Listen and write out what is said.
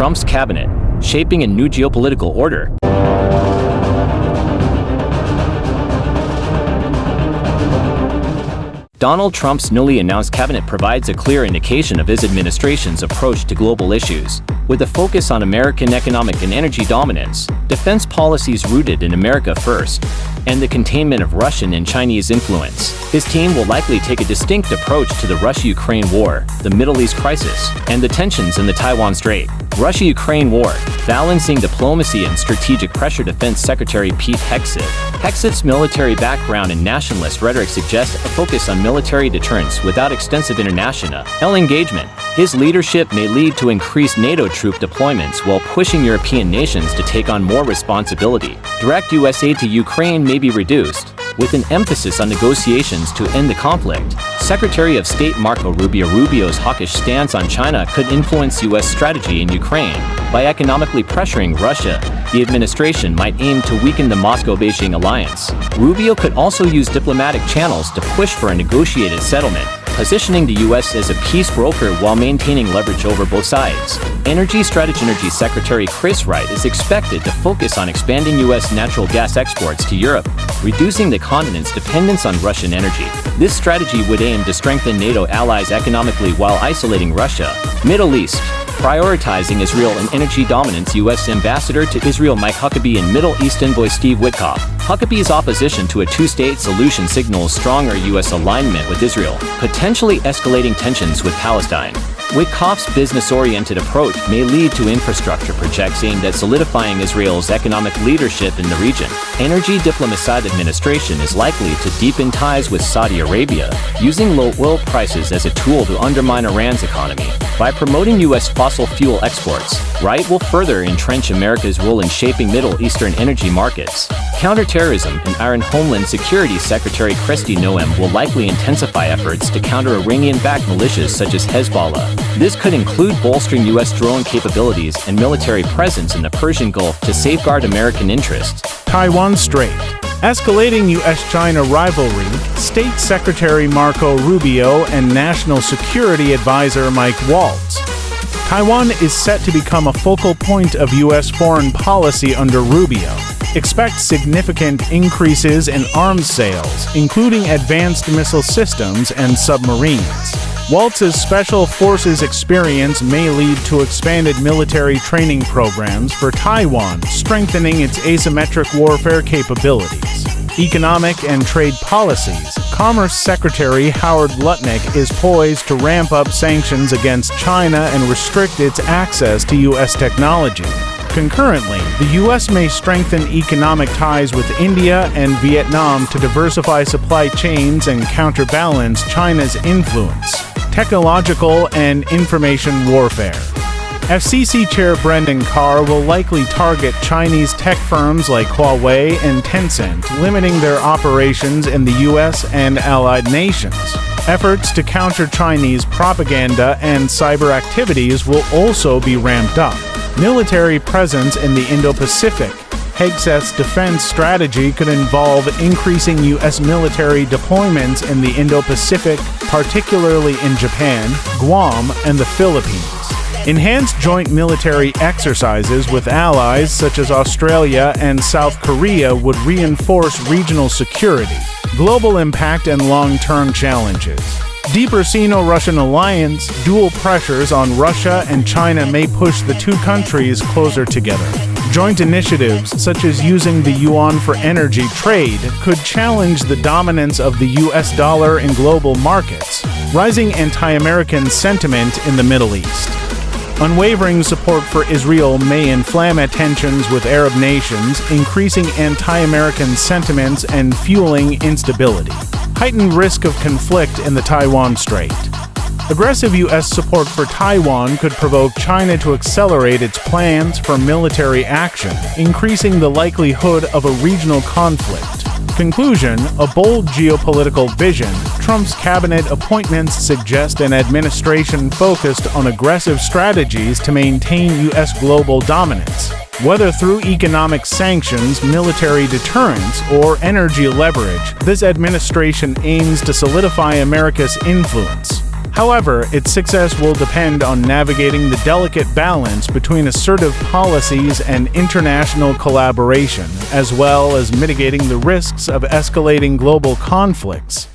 Trump's cabinet, shaping a new geopolitical order. Donald Trump's newly announced cabinet provides a clear indication of his administration's approach to global issues, with a focus on American economic and energy dominance, defense policies rooted in America first, and the containment of Russian and Chinese influence. His team will likely take a distinct approach to the Russia-Ukraine war, the Middle East crisis, and the tensions in the Taiwan Strait. Russia-Ukraine war, balancing diplomacy and strategic pressure. Defense Secretary Pete Hegseth. Hegseth's military background and nationalist rhetoric suggest a focus on military deterrence without extensive international engagement. His leadership may lead to increased NATO troop deployments while pushing European nations to take on more responsibility. Direct U.S. aid to Ukraine may be reduced, with an emphasis on negotiations to end the conflict. Secretary of State Marco Rubio's hawkish stance on China could influence U.S. strategy in Ukraine. By economically pressuring Russia, the administration might aim to weaken the Moscow-Beijing alliance. Rubio could also use diplomatic channels to push for a negotiated settlement, positioning the U.S. as a peace broker while maintaining leverage over both sides. Energy Secretary Chris Wright is expected to focus on expanding U.S. natural gas exports to Europe, reducing the continent's dependence on Russian energy. This strategy would aim to strengthen NATO allies economically while isolating Russia. Middle East, prioritizing Israel and energy dominance. U.S. Ambassador to Israel Mike Huckabee and Middle East envoy Steve Witkoff. Huckabee's opposition to a two-state solution signals stronger U.S. alignment with Israel, potentially escalating tensions with Palestine. Witkoff's business-oriented approach may lead to infrastructure projects aimed at solidifying Israel's economic leadership in the region. Energy diplomacy administration is likely to deepen ties with Saudi Arabia, using low oil prices as a tool to undermine Iran's economy. By promoting U.S. fossil fuel exports, Wright will further entrench America's role in shaping Middle Eastern energy markets. Counterterrorism and Iran Homeland Security Secretary Kristi Noem will likely intensify efforts to counter Iranian-backed militias such as Hezbollah. This could include bolstering U.S. drone capabilities and military presence in the Persian Gulf to safeguard American interests. Taiwan Strait. Escalating U.S.-China rivalry, State Secretary Marco Rubio and National Security Advisor Mike Waltz. Taiwan is set to become a focal point of U.S. foreign policy under Rubio. Expect significant increases in arms sales, including advanced missile systems and submarines. Waltz's Special Forces experience may lead to expanded military training programs for Taiwan, strengthening its asymmetric warfare capabilities. Economic and trade policies. Commerce Secretary Howard Lutnick is poised to ramp up sanctions against China and restrict its access to U.S. technology. Concurrently, the U.S. may strengthen economic ties with India and Vietnam to diversify supply chains and counterbalance China's influence. Technological and information warfare. FCC Chair Brendan Carr will likely target Chinese tech firms like Huawei and Tencent, limiting their operations in the U.S. and allied nations. Efforts to counter Chinese propaganda and cyber activities will also be ramped up. Military presence in the Indo-Pacific. Hegseth's defense strategy could involve increasing U.S. military deployments in the Indo-Pacific, particularly in Japan, Guam, and the Philippines. Enhanced joint military exercises with allies such as Australia and South Korea would reinforce regional security. Global impact and long-term challenges. Deeper Sino-Russian alliance, dual pressures on Russia and China may push the two countries closer together. Joint initiatives, such as using the yuan for energy trade, could challenge the dominance of the U.S. dollar in global markets. Rising anti-American sentiment in the Middle East. Unwavering support for Israel may inflame tensions with Arab nations, increasing anti-American sentiments and fueling instability. Heightened risk of conflict in the Taiwan Strait. Aggressive U.S. support for Taiwan could provoke China to accelerate its plans for military action, increasing the likelihood of a regional conflict. Conclusion: a bold geopolitical vision. Trump's cabinet appointments suggest an administration focused on aggressive strategies to maintain U.S. global dominance. Whether through economic sanctions, military deterrence, or energy leverage, this administration aims to solidify America's influence. However, its success will depend on navigating the delicate balance between assertive policies and international collaboration, as well as mitigating the risks of escalating global conflicts.